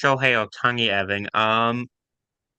Shohei Ohtani, Evan.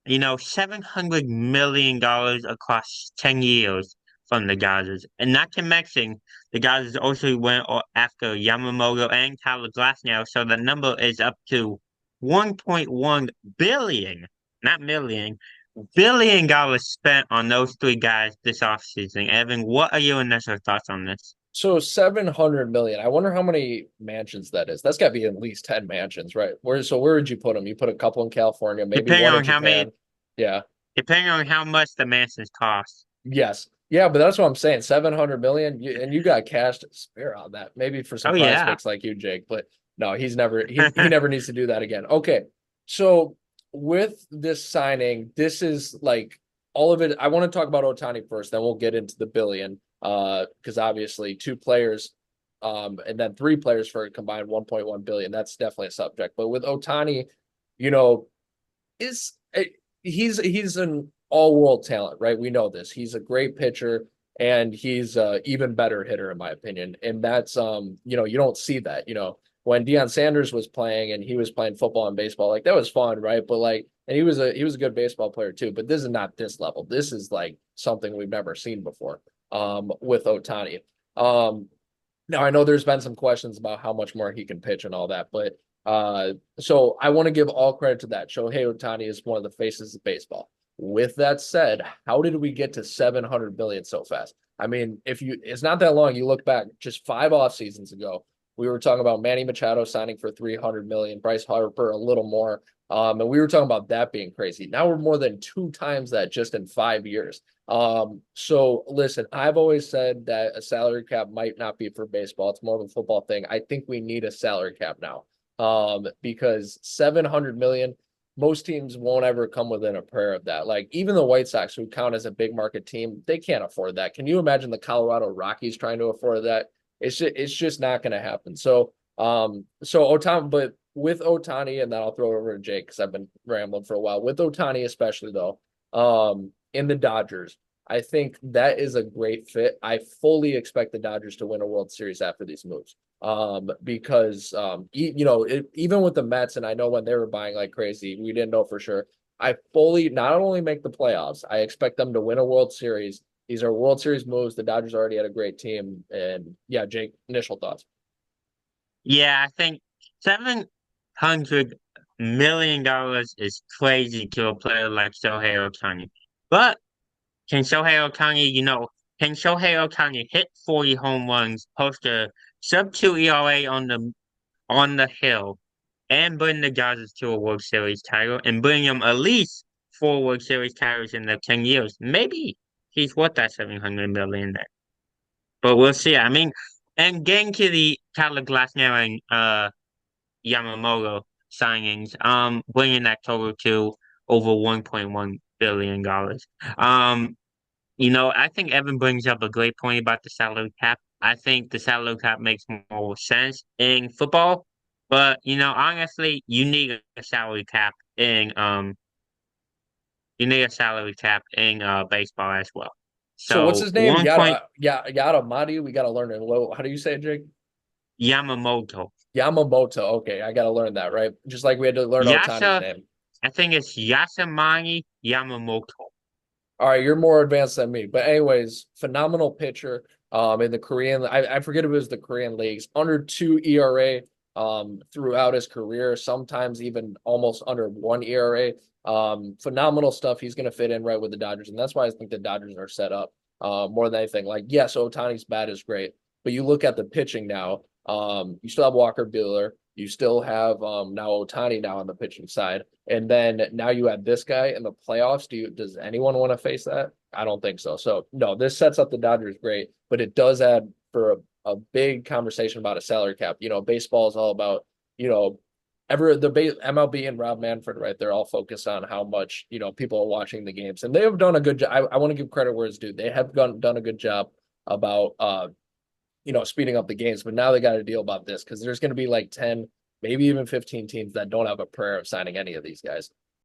$700 million across 10 years from the Dodgers. And not to mention, the Dodgers also went after Yamamoto and Tyler Glasnow, so the number is up to 1.1 billion, not million, $1 billion spent on those three guys this offseason. Evan, what are your initial thoughts on this? So 700 million. I wonder how many mansions that is. That's got to be at least 10 mansions, right? Where would you put them? You put a couple in California, maybe Depending one in on how many, Japan. Yeah. depending on how much the mansions cost. Yes. Yeah, but that's what I'm saying. 700 million, and you got cash to spare on that. Maybe for some Oh prize yeah. picks like you, Jake, but no, he never needs to do that again. Okay. So with this signing, this is like all of it. I want to talk about Ohtani first, then we'll get into the billion. Because obviously two players, and then three players for a combined 1.1 billion. That's definitely a subject. But with Ohtani, you know, is he's an all-world talent, right? We know this. He's a great pitcher and he's a even better hitter in my opinion. And that's you don't see that, when Deion Sanders was playing and he was playing football and baseball, like that was fun, right? But like and he was a good baseball player too, but this is not this level. This is like something we've never seen before with Ohtani. Now I know there's been some questions about how much more he can pitch and all that, but so I want to give all credit to that. Shohei Ohtani is one of the faces of baseball. With that said, how did we get to 700 billion so fast? I mean, it's not that long. You look back just 5 off seasons ago, we were talking about Manny Machado signing for 300 million, Bryce Harper a little more. And we were talking about that being crazy. Now we're more than 2 times that just in 5 years. So listen, I've always said that a salary cap might not be for baseball. It's more of a football thing. I think we need a salary cap now. Because 700 million, most teams won't ever come within a prayer of that. Like even the White Sox, who count as a big market team, they can't afford that. Can you imagine the Colorado Rockies trying to afford that? It's just not going to happen. So Ohtani, but with Ohtani, and then I'll throw it over to Jake because I've been rambling for a while. With Ohtani, especially though, in the Dodgers, I think that is a great fit. I fully expect the Dodgers to win a World Series after these moves. Because even with the Mets, and I know when they were buying like crazy, we didn't know for sure. I fully not only make the playoffs, I expect them to win a World Series. These are World Series moves. The Dodgers already had a great team, and yeah, Jake, initial thoughts. Yeah, I think $700 million is crazy to a player like Shohei Ohtani. But can Shohei Ohtani, can Shohei Ohtani hit 40 home runs, post a sub 2 ERA on the hill, and bring the Dodgers to a World Series title, and bring them at least 4 World Series titles in the 10 years? Maybe he's worth that 700 million there. But we'll see. I mean, and getting to the Tyler Glasnow and Yamamoto signings, bringing that total to over $1.1 billion. I think Evan brings up a great point about the salary cap. I think the salary cap makes more sense in football, but honestly, you need a salary cap in baseball as well. So what's So his name? one point Yada Madi. We got to learn it. How do you say it, Jake? Yamamoto. Yamamoto. Okay, I got to learn that, right? Just like we had to learn Ohtani's Yasa, name. I think it's Yasamani Yamamoto. All right, you're more advanced than me. But anyways, phenomenal pitcher. In the Korean, I forget if it was the Korean leagues, under 2 ERA throughout his career, sometimes even almost under 1 ERA. Phenomenal stuff. He's going to fit in right with the Dodgers, and that's why I think the Dodgers are set up more than anything. Like, yes, Ohtani's bat is great, but you look at the pitching now. You still have Walker Buehler. You still have now Ohtani now on the pitching side. And then now you add this guy in the playoffs. Does anyone want to face that? I don't think so. So no, this sets up the Dodgers great, but it does add for a big conversation about a salary cap. Baseball is all about, you know, MLB and Rob Manfred, right? They're all focused on how much, people are watching the games. And they have done a good job. I want to give credit where it's due. They have done a good job about speeding up the games, but now they got to deal about this because there's going to be like 10, maybe even 15 teams that don't have a prayer of signing any of these guys.